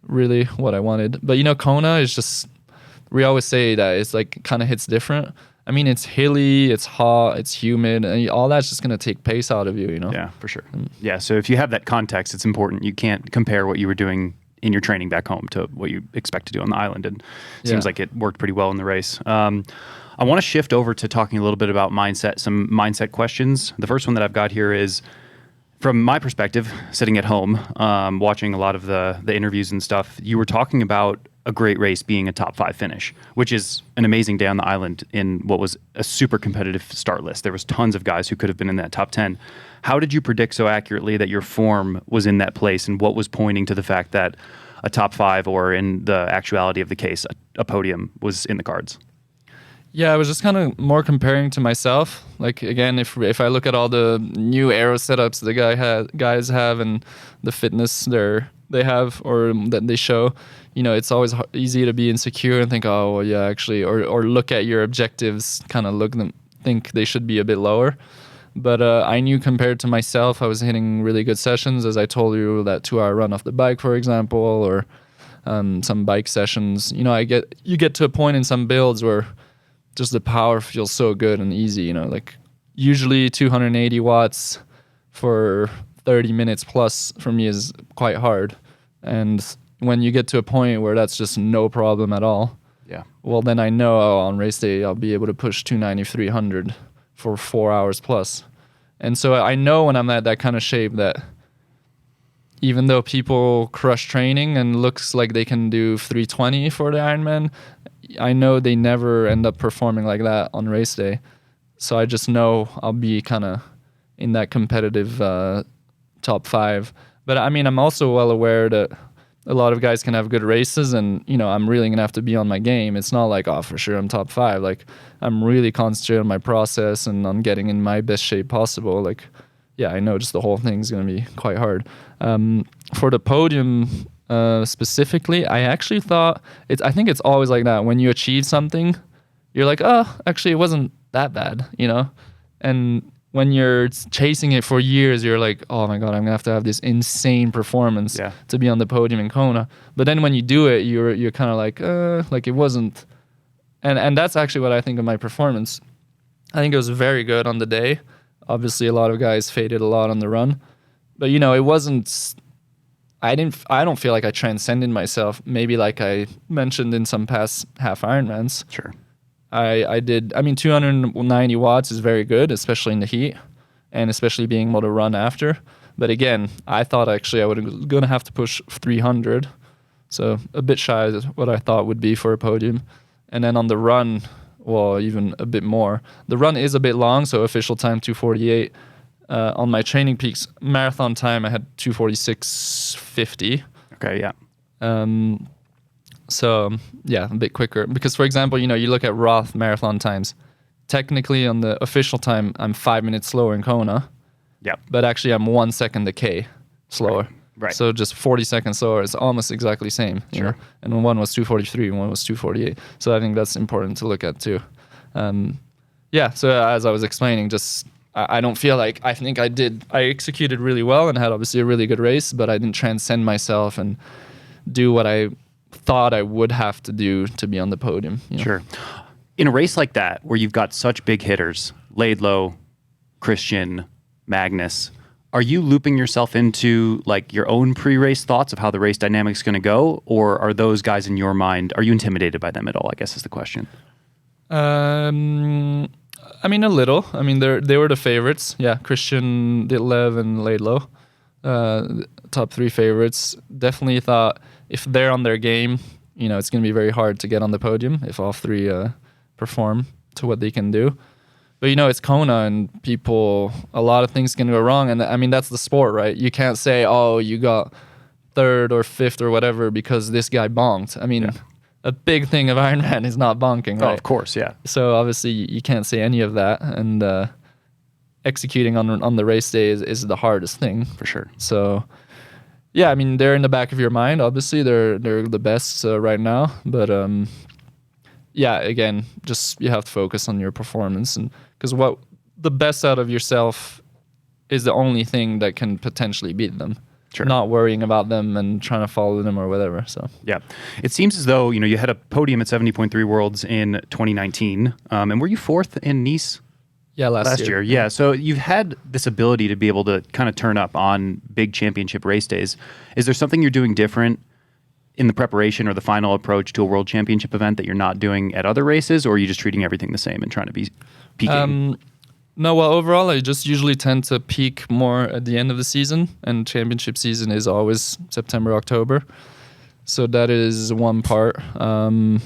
really what I wanted. But Kona is just, we always say that it's like kind of hits different. I mean, it's hilly, it's hot, it's humid, and all that's just going to take pace out of you, Yeah, for sure. Yeah, so if you have that context, it's important. You can't compare what you were doing in your training back home to what you expect to do on the island, and it seems like it worked pretty well in the race. I want to shift over to talking a little bit about mindset, some mindset questions. The first one that I've got here is, from my perspective, sitting at home, watching a lot of the interviews and stuff, you were talking about a great race being a top 5 finish, which is an amazing day on the island in what was a super competitive start list. There was tons of guys who could have been in that top 10. How did you predict so accurately that your form was in that place, and what was pointing to the fact that a top 5, or in the actuality of the case, a podium was in the cards? Yeah, I was just kind of more comparing to myself. Like, again, if I look at all the new aero setups the guys have and the fitness they have or that they show, it's always easy to be insecure and think, oh, well, yeah, actually, or look at your objectives, kind of think they should be a bit lower. But I knew compared to myself, I was hitting really good sessions, as I told you, that 2-hour run off the bike, for example, or some bike sessions. You get to a point in some builds where just the power feels so good and easy, like usually 280 watts, for 30 minutes plus for me is quite hard. And when you get to a point where that's just no problem at all, well, then I know on race day I'll be able to push 290, 300 for 4 hours plus. And so I know when I'm at that kind of shape that even though people crush training and looks like they can do 320 for the Ironman, I know they never end up performing like that on race day. So I just know I'll be kind of in that competitive top 5. But I mean, I'm also well aware that a lot of guys can have good races, and I'm really gonna have to be on my game. It's not like, oh, for sure I'm top 5. Like, I'm really concentrated on my process and on getting in my best shape possible. Like, I know just the whole thing's gonna be quite hard. For the podium specifically, I actually thought I think it's always like that. When you achieve something, you're like, oh, actually it wasn't that bad, and when you're chasing it for years, you're like, oh my God, I'm gonna have to have this insane performance to be on the podium in Kona. But then when you do it, you're kind of like it wasn't. And that's actually what I think of my performance. I think it was very good on the day. Obviously, a lot of guys faded a lot on the run, but it wasn't. I don't feel like I transcended myself. Maybe like I mentioned in some past half Ironmans. Sure. I did. I mean, 290 watts is very good, especially in the heat, and especially being able to run after. But again, I thought actually I was going to have to push 300, so a bit shy of what I thought would be for a podium. And then on the run, well, even a bit more. The run is a bit long, so official time 2:48. On my Training Peaks marathon time, I had 2:46.50. Okay, yeah. So, a bit quicker. Because, for example, you look at Roth marathon times. Technically, on the official time, I'm 5 minutes slower in Kona. Yeah. But actually, I'm 1 second a K slower. Right. So just 40 seconds slower. It's almost exactly the same. Sure. And one was 2:43 and one was 2:48. So I think that's important to look at, too. So as I was explaining, just I don't feel like I think I executed really well and had obviously a really good race, but I didn't transcend myself and do what I thought I would have to do to be on the podium. Sure. In a race like that, where you've got such big hitters, Laidlow, Christian, Magnus, are you looping yourself into like your own pre-race thoughts of how the race dynamic is going to go, or are those guys in your mind, are you intimidated by them at all, I guess is the question? I mean, a little. I mean, they were the favorites. Yeah, Christian, Ditlev, and Laidlow. Top 3 favorites. Definitely thought if they're on their game, it's going to be very hard to get on the podium if all 3 perform to what they can do. But, it's Kona and a lot of things can go wrong. And I mean, that's the sport, right? You can't say, oh, you got 3rd or 5th or whatever because this guy bonked. I mean, a big thing of Ironman is not bonking, right? Oh, of course, yeah. So obviously you can't say any of that. And executing on the race day is the hardest thing. For sure. So, I mean, they're in the back of your mind. Obviously, they're the best right now. But again, just you have to focus on your performance, and because what the best out of yourself is the only thing that can potentially beat them. Sure. Not worrying about them and trying to follow them or whatever. So it seems as though you had a podium at 70.3 Worlds in 2019, and were you 4th in Nice? Yeah, last year. Yeah, so you've had this ability to be able to kind of turn up on big championship race days. Is there something you're doing different in the preparation or the final approach to a world championship event that you're not doing at other races, or are you just treating everything the same and trying to be peaking? No, well, overall, I just usually tend to peak more at the end of the season, and championship season is always September, October. So that is one part. Honestly,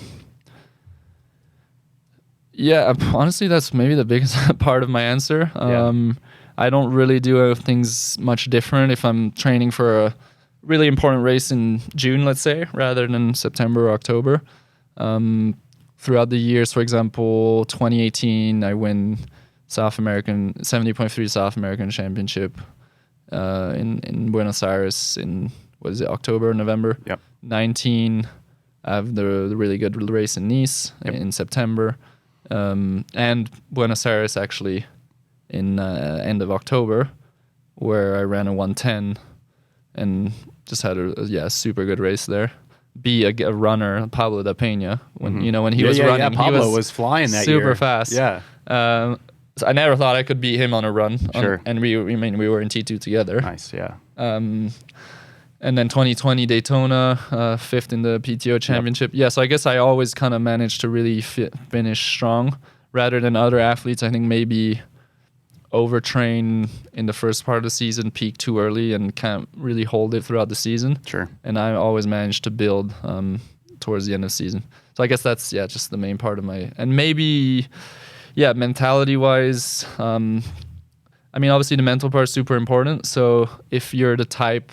that's maybe the biggest part of my answer. I don't really do things much different if I'm training for a really important race in June, let's say, rather than September or October. Throughout the years, for example, 2018, I win 70.3 South American Championship in Buenos Aires in, October, November? Yep. 19, I have the really good race in Nice in September. And Buenos Aires actually in end of October, where I ran a 110 and just had a super good race there. Be a runner, Pablo da Pena, when he was running, Pablo he was flying that year. super fast. Yeah. I never thought I could beat him on a run. Sure. And we were in T2 together. Nice, yeah. And then 2020 Daytona, fifth in the PTO championship. Yeah, so I guess I always kind of managed to really finish strong rather than other athletes. I think maybe overtrain in the first part of the season, peak too early, and can't really hold it throughout the season. Sure. And I always managed to build towards the end of the season. So I guess that's, just the main part of my... And maybe, mentality-wise, I mean, obviously the mental part is super important. So if you're the type...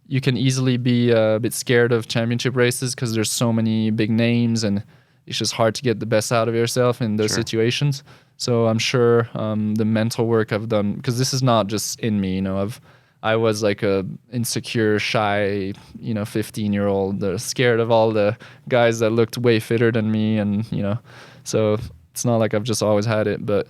You can easily be a bit scared of championship races because there's so many big names and it's just hard to get the best out of yourself in those situations. So I'm sure the mental work I've done, because this is not just in me, I was like a insecure, shy, 15-year-old, scared of all the guys that looked way fitter than me, and so it's not like I've just always had it, but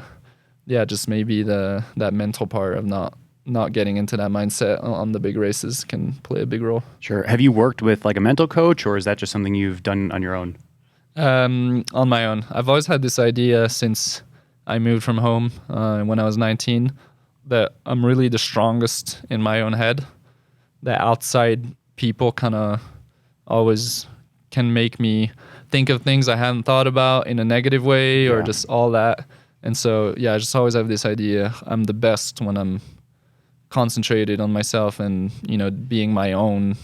just maybe that mental part of not getting into that mindset on the big races can play a big role. Sure. Have you worked with like a mental coach, or is that just something you've done on your own? On my own. I've always had this idea since I moved from home when I was 19 that I'm really the strongest in my own head. The outside people kind of always can make me think of things I hadn't thought about in a negative way or just all that. And so, I just always have this idea I'm the best when I'm concentrated on myself and being my own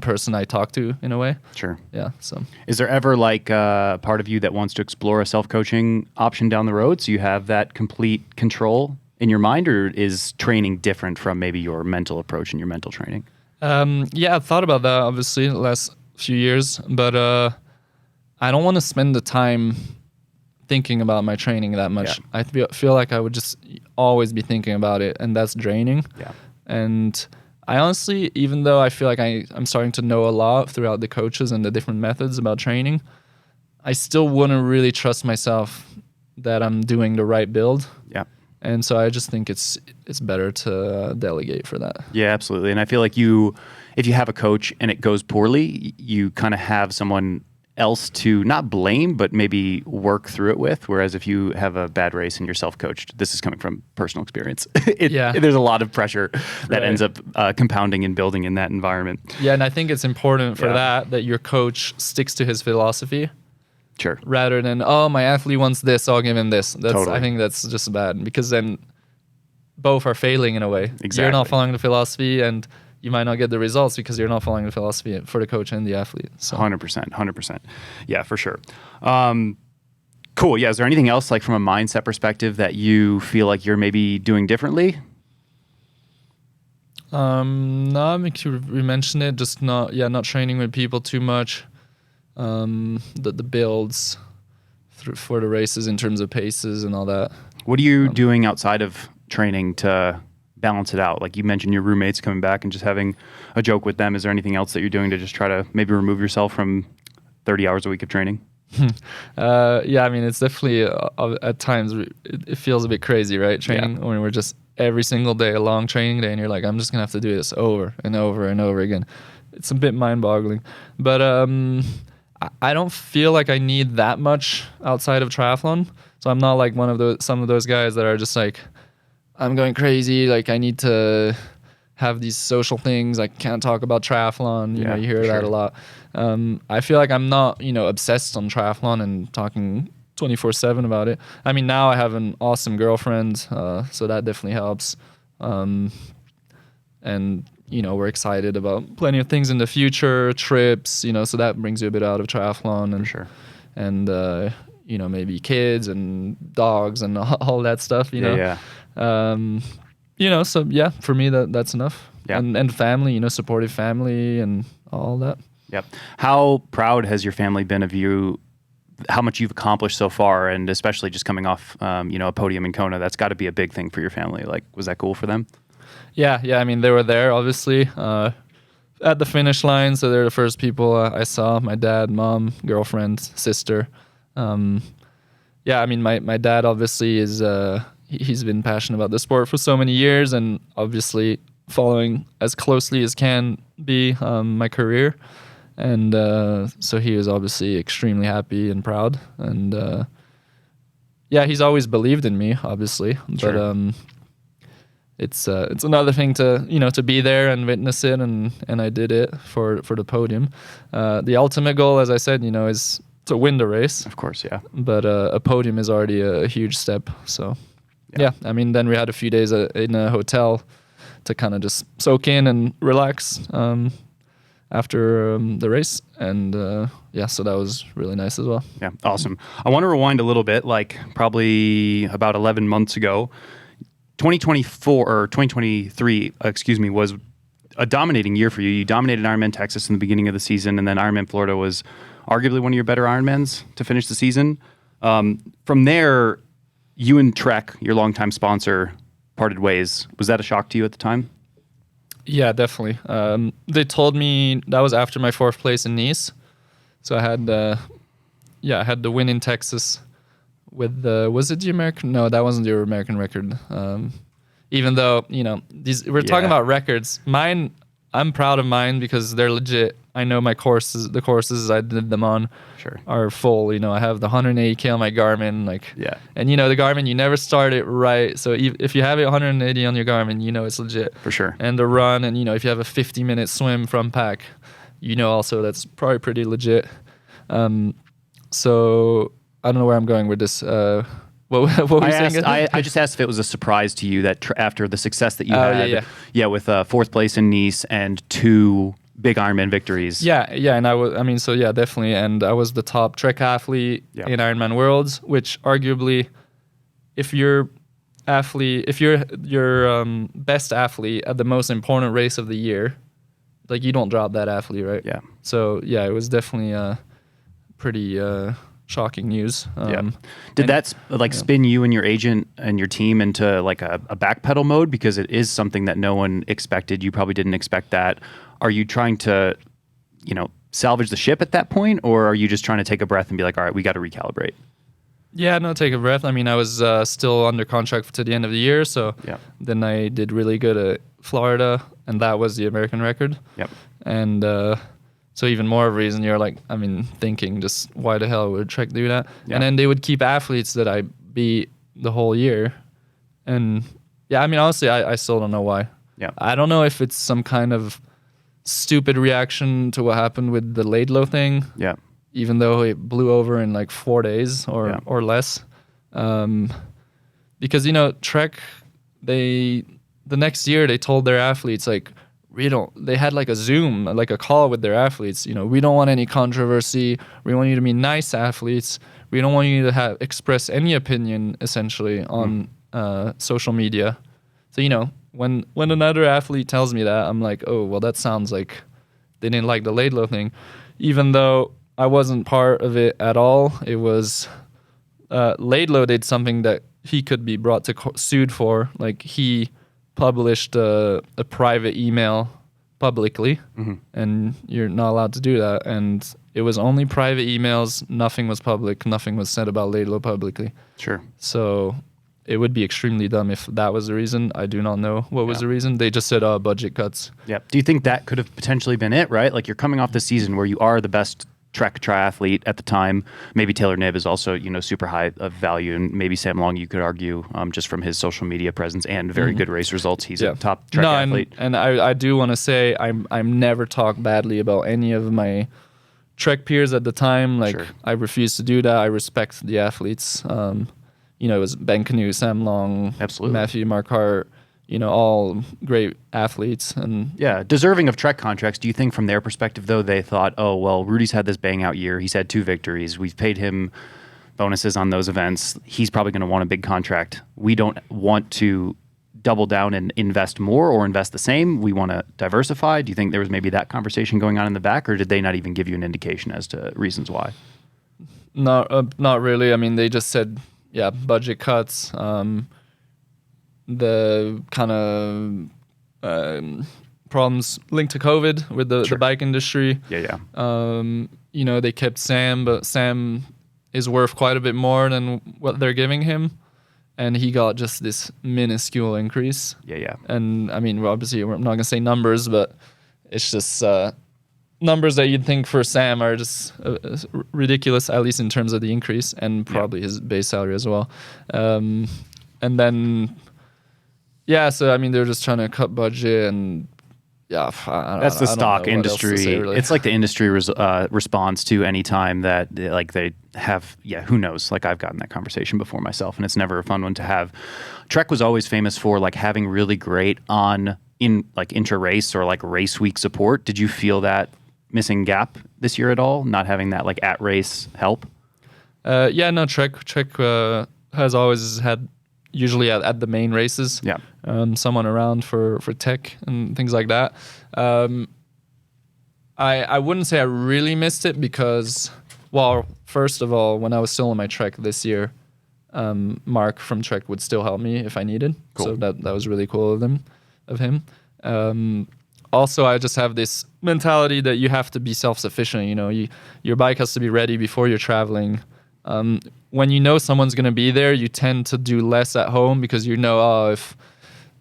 person I talk to in a way. Sure. Yeah. So is there ever like a part of you that wants to explore a self-coaching option down the road so you have that complete control in your mind, or is training different from maybe your mental approach and your mental training? I've thought about that obviously the last few years, but I don't want to spend the time thinking about my training that much. I feel like I would just always be thinking about it, and that's draining. And I honestly, even though I feel like I'm starting to know a lot throughout the coaches and the different methods about training, I still wouldn't really trust myself that I'm doing the right build. And so I just think it's better to delegate for that. Yeah, absolutely. And I feel like if you have a coach and it goes poorly, you kind of have someone else to not blame, but maybe work through it with. Whereas if you have a bad race and you're self-coached, this is coming from personal experience. There's a lot of pressure that ends up compounding and building in that environment. Yeah, and I think it's important for that your coach sticks to his philosophy. Sure. Rather than, my athlete wants this, I'll give him this. Totally. I think that's just bad, because then both are failing in a way. Exactly. You're not following the philosophy, and you might not get the results because you're not following the philosophy for the coach and the athlete. So 100%. Yeah, for sure. Cool. Yeah. Is there anything else, like from a mindset perspective, that you feel like you're maybe doing differently? No, we mentioned it. Just not training with people too much. The builds for the races in terms of paces and all that. What are you doing outside of training to balance it out? Like you mentioned your roommates coming back and just having a joke with them. Is there anything else that you're doing to just try to maybe remove yourself from 30 hours a week of training? I mean, it's definitely at times it feels a bit crazy, right? Training when we're just every single day, a long training day, and you're like, I'm just gonna have to do this over and over and over again. It's a bit mind-boggling, but I don't feel like I need that much outside of triathlon. So I'm not like some of those guys that are just like, I'm going crazy. Like I need to have these social things. I can't talk about triathlon. You hear that a lot. I feel like I'm not, obsessed on triathlon and talking 24/7 about it. I mean, now I have an awesome girlfriend, so that definitely helps. And we're excited about plenty of things in the future, trips, so that brings you a bit out of triathlon and and maybe kids and dogs and all that stuff, so for me that's enough. And family, supportive family and all that. Yep. How proud has your family been of you, how much you've accomplished so far, and especially just coming off a podium in Kona? That's got to be a big thing for your family. Like, was that cool for them? Yeah. I mean, they were there obviously at the finish line, so they're the first people I saw. My dad, mom, girlfriend, sister. I mean, my dad obviously is he's been passionate about the sport for so many years, and obviously following as closely as can be my career, and so he was obviously extremely happy and proud, and yeah, he's always believed in me, obviously, Sure. but it's another thing to to be there and witness it, and I did it for the podium. The ultimate goal, as I said, is to win the race. Of course, yeah. But a podium is already a huge step. So yeah, I mean, then we had a few days in a hotel to kind of just soak in and relax after the race, and so that was really nice as well. Yeah, awesome. I want to rewind a little bit, like probably about 11 months ago. 2024 or 2023, was a dominating year for you. You dominated Ironman Texas in the beginning of the season, and then Ironman Florida was arguably one of your better Ironmans to finish the season. From there, you and Trek, your longtime sponsor, parted ways. Was that a shock to you at the time? Yeah, definitely. They told me that was after my 4th place in Nice. So I had the win in Texas with was it the American? No, that wasn't your American record. Even though, we're talking about records. Mine, I'm proud of mine because they're legit. I know the courses I did them on are full. I have the 180K on my Garmin. And the Garmin, you never start it right. So if you have it 180 on your Garmin, it's legit. For sure. And the run, and if you have a 50-minute swim from pack, also that's probably pretty legit. So I don't know where I'm going with this. What were you saying? I just asked if it was a surprise to you that after the success that you had, with 4th place in Nice and 2 big Ironman victories. Yeah, and definitely. And I was the top Trek athlete in Ironman Worlds, which arguably, if you're your best athlete at the most important race of the year, like, you don't drop that athlete, right? Yeah. So yeah, it was definitely pretty shocking news. Did that spin you and your agent and your team into like a backpedal mode, because it is something that no one expected? You probably didn't expect that. Are you trying to, salvage the ship at that point, or are you just trying to take a breath and be like, all right, we got to recalibrate? Yeah, no, take a breath. I mean, I was still under contract to the end of the year, so then I did really good at Florida, and that was the American record. Yep. And so even more of a reason you're like, thinking just why the hell would Trek do that? Yeah. And then they would keep athletes that I beat the whole year. And honestly, I still don't know why. Yeah. I don't know if it's some kind of stupid reaction to what happened with the Laidlow thing. Yeah. Even though it blew over in like 4 days or less. Because, Trek, the next year they told their athletes, like, they had like a Zoom, like a call with their athletes. We don't want any controversy. We want you to be nice athletes. We don't want you to express any opinion, essentially, on social media. So, when another athlete tells me that, I'm like, oh, well, that sounds like they didn't like the Laidlow thing. Even though I wasn't part of it at all. It was Laidlow did something that he could be brought to sued for. Like, he published a private email publicly, and you're not allowed to do that. And it was only private emails. Nothing was public. Nothing was said about Laidlow publicly. Sure. So it would be extremely dumb if that was the reason. I do not know what was the reason. They just said, budget cuts. Yeah. Do you think that could have potentially been it, right? Like, you're coming off the season where you are the best Trek triathlete at the time. Maybe Taylor Knibb is also, super high of value, and maybe Sam Long, you could argue, just from his social media presence and very good race results, he's a top Trek athlete. And I do want to say I'm never talked badly about any of my Trek peers at the time. Like, I refuse to do that. I respect the athletes. It was Ben Canoe, Sam Long, absolutely, Matthew Marquardt, all great athletes. And deserving of Trek contracts. Do you think from their perspective, though, they thought, oh, well, Rudy's had this bang out year. He's had 2 victories. We've paid him bonuses on those events. He's probably going to want a big contract. We don't want to double down and invest more or invest the same. We want to diversify. Do you think there was maybe that conversation going on in the back, or did they not even give you an indication as to reasons why? Not really. I mean, they just said, budget cuts. The kind of problems linked to COVID with the bike industry. They kept Sam, but Sam is worth quite a bit more than what they're giving him, and he got just this minuscule increase. And I mean, obviously, I'm not gonna say numbers, but it's just numbers that you'd think for Sam are just ridiculous, at least in terms of the increase and probably his base salary as well. And then, so I mean, they're just trying to cut budget and that's the stock industry. Say, really. It's like the industry response to any time that like they have, who knows? Like I've gotten that conversation before myself, and it's never a fun one to have. Trek was always famous for like having really great intra race or like race week support. Did you feel that missing gap this year at all? Not having that like at race help? Trek has always had, usually at the main races, someone around for tech and things like that. I wouldn't say I really missed it because, well, first of all, when I was still on my Trek this year, Mark from Trek would still help me if I needed. Cool. So that was really cool of him. Also, I just have this mentality that you have to be self-sufficient. You know, your bike has to be ready before you're traveling. When you know someone's going to be there, you tend to do less at home because you know, if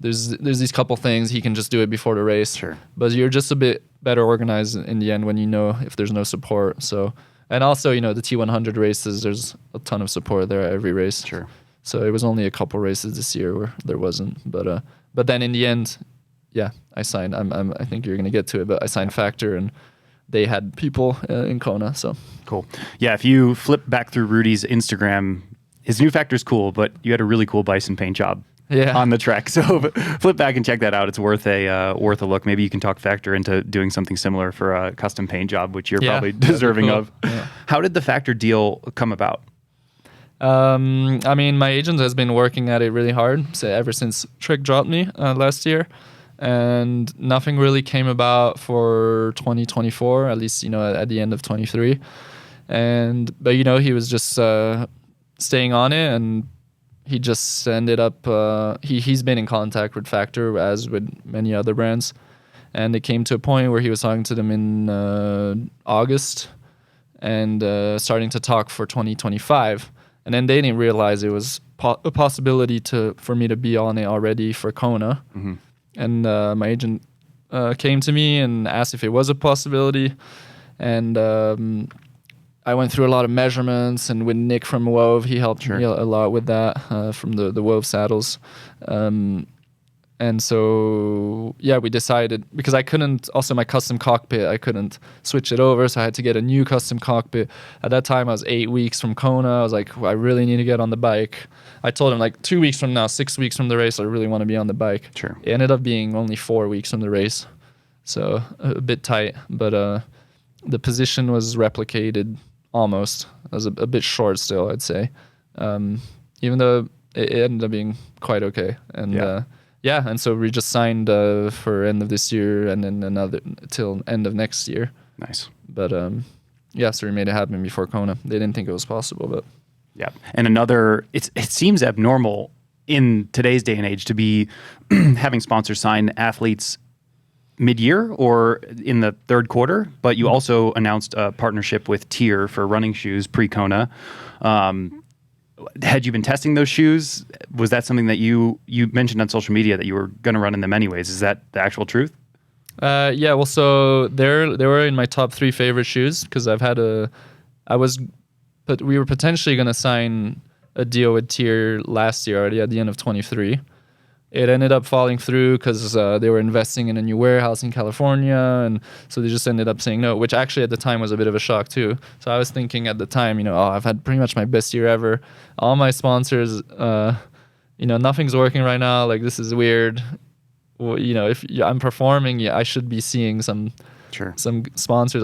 there's these couple things, he can just do it before the race. Sure. But you're just a bit better organized in the end when you know if there's no support. So, and also, you know, the T100 races, there's a ton of support there at every race. Sure. So it was only a couple races this year where there wasn't. But then in the end, I signed. I think you're going to get to it, but I signed Factor and they had people in Kona, so. Cool. Yeah, if you flip back through Rudy's Instagram, his new Factor's cool, but you had a really cool Bison paint job on the Trek. So flip back and check that out. It's worth a look. Maybe you can talk Factor into doing something similar for a custom paint job, which you're probably deserving of. Yeah. How did the Factor deal come about? I mean, my agent has been working at it really hard ever since Trek dropped me last year. And nothing really came about for 2024, at least, you know, at the end of 23. But, you know, he was just staying on it, and he just ended up, he's been in contact with Factor, as with many other brands. And it came to a point where he was talking to them in August and starting to talk for 2025. And then they didn't realize it was a possibility for me to be on it already for Kona. Mm-hmm. And my agent came to me and asked if it was a possibility. And I went through a lot of measurements. And with Nick from Wove, he helped me a lot with that from the Wove saddles. And so, we decided, because I couldn't, also my custom cockpit, I couldn't switch it over. So I had to get a new custom cockpit. At that time, I was 8 weeks from Kona. I was like, I really need to get on the bike. I told him like 2 weeks from now, 6 weeks from the race, I really want to be on the bike. Sure. It ended up being only 4 weeks from the race. So a bit tight, but the position was replicated almost. It was a bit short still, I'd say. Even though it ended up being quite okay. And and so we just signed for end of this year and then another till end of next year. Nice. But so we made it happen before Kona. They didn't think it was possible, but. Yeah. And it seems abnormal in today's day and age to be having sponsors sign athletes mid-year or in the third quarter, but you also announced a partnership with Tier for running shoes pre-Kona. Had you been testing those shoes? Was that something that you mentioned on social media that you were going to run in them anyways? Is that the actual truth? Well, so they were in my top 3 favorite shoes because but we were potentially going to sign a deal with Tier last year already at the end of 23. It ended up falling through because they were investing in a new warehouse in California, and so they just ended up saying no, which actually at the time was a bit of a shock too. So I was thinking at the time, you know, I've had pretty much my best year ever. All my sponsors, you know, nothing's working right now. Like, this is weird. Well, you know, if I'm performing, I should be seeing some sponsors.